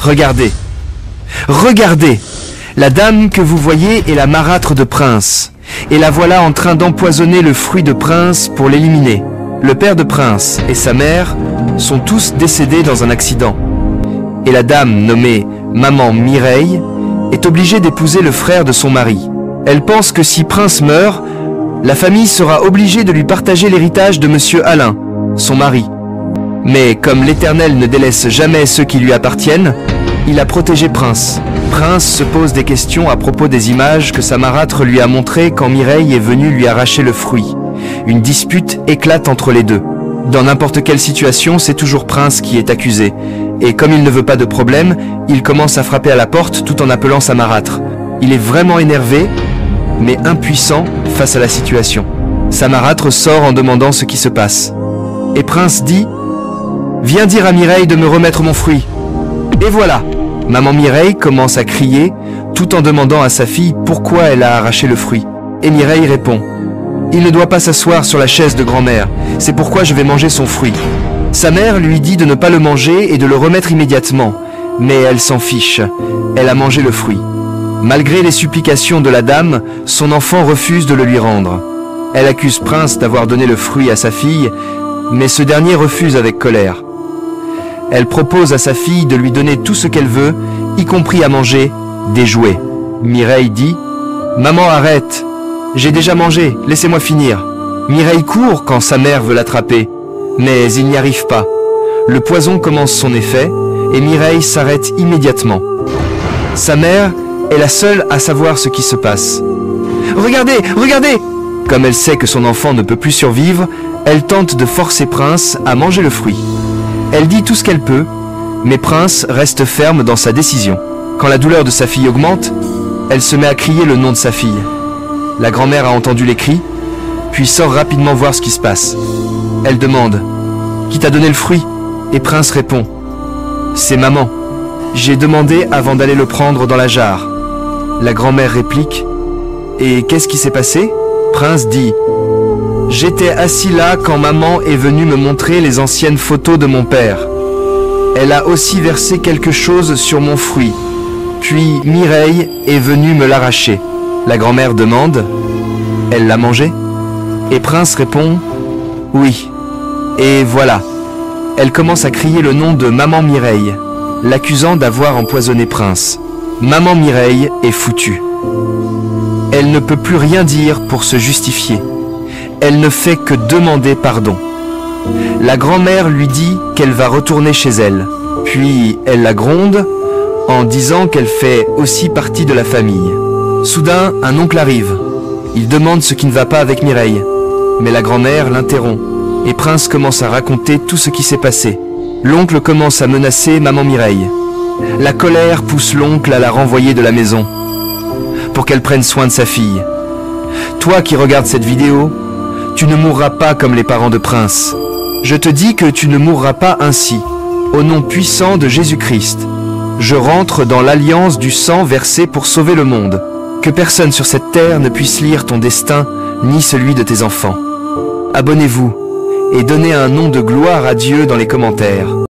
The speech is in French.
Regardez. Regardez! La dame que vous voyez est la marâtre de Prince. Et la voilà en train d'empoisonner le fruit de Prince pour l'éliminer. Le père de Prince et sa mère sont tous décédés dans un accident. Et la dame nommée Maman Mireille est obligée d'épouser le frère de son mari. Elle pense que si Prince meurt, la famille sera obligée de lui partager l'héritage de Monsieur Alain, son mari. Mais comme l'Éternel ne délaisse jamais ceux qui lui appartiennent, il a protégé Prince. Prince se pose des questions à propos des images que sa marâtre lui a montrées quand Mireille est venue lui arracher le fruit. Une dispute éclate entre les deux. Dans n'importe quelle situation, c'est toujours Prince qui est accusé. Et comme il ne veut pas de problème, il commence à frapper à la porte tout en appelant sa marâtre. Il est vraiment énervé, mais impuissant face à la situation. Sa marâtre sort en demandant ce qui se passe. Et Prince dit « Viens dire à Mireille de me remettre mon fruit. » Et voilà, Maman Mireille commence à crier tout en demandant à sa fille pourquoi elle a arraché le fruit. Et Mireille répond « Il ne doit pas s'asseoir sur la chaise de grand-mère, c'est pourquoi je vais manger son fruit. » Sa mère lui dit de ne pas le manger et de le remettre immédiatement, mais elle s'en fiche, elle a mangé le fruit. Malgré les supplications de la dame, son enfant refuse de le lui rendre. Elle accuse Prince d'avoir donné le fruit à sa fille, mais ce dernier refuse avec colère. Elle propose à sa fille de lui donner tout ce qu'elle veut, y compris à manger des jouets. Mireille dit « Maman, arrête, j'ai déjà mangé, laissez-moi finir. » Mireille court quand sa mère veut l'attraper, mais il n'y arrive pas. Le poison commence son effet et Mireille s'arrête immédiatement. Sa mère est la seule à savoir ce qui se passe. « Regardez, regardez !» Comme elle sait que son enfant ne peut plus survivre, elle tente de forcer Prince à manger le fruit. Elle dit tout ce qu'elle peut, mais Prince reste ferme dans sa décision. Quand la douleur de sa fille augmente, elle se met à crier le nom de sa fille. La grand-mère a entendu les cris, puis sort rapidement voir ce qui se passe. Elle demande « Qui t'a donné le fruit ?» Et Prince répond « C'est maman. J'ai demandé avant d'aller le prendre dans la jarre. » La grand-mère réplique « Et qu'est-ce qui s'est passé ?» Prince dit « J'étais assis là quand maman est venue me montrer les anciennes photos de mon père. Elle a aussi versé quelque chose sur mon fruit. Puis Mireille est venue me l'arracher. » La grand-mère demande « Elle l'a mangé ?» Et Prince répond « Oui. » Et voilà. Elle commence à crier le nom de Maman Mireille, l'accusant d'avoir empoisonné Prince. Maman Mireille est foutue. Elle ne peut plus rien dire pour se justifier. Elle ne fait que demander pardon. La grand-mère lui dit qu'elle va retourner chez elle. Puis elle la gronde en disant qu'elle fait aussi partie de la famille. Soudain, un oncle arrive. Il demande ce qui ne va pas avec Mireille. Mais la grand-mère l'interrompt. Et Prince commence à raconter tout ce qui s'est passé. L'oncle commence à menacer Maman Mireille. La colère pousse l'oncle à la renvoyer de la maison pour qu'elle prenne soin de sa fille. Toi qui regardes cette vidéo, tu ne mourras pas comme les parents de Prince. Je te dis que tu ne mourras pas ainsi. Au nom puissant de Jésus-Christ, je rentre dans l'alliance du sang versé pour sauver le monde. Que personne sur cette terre ne puisse lire ton destin, ni celui de tes enfants. Abonnez-vous et donnez un nom de gloire à Dieu dans les commentaires.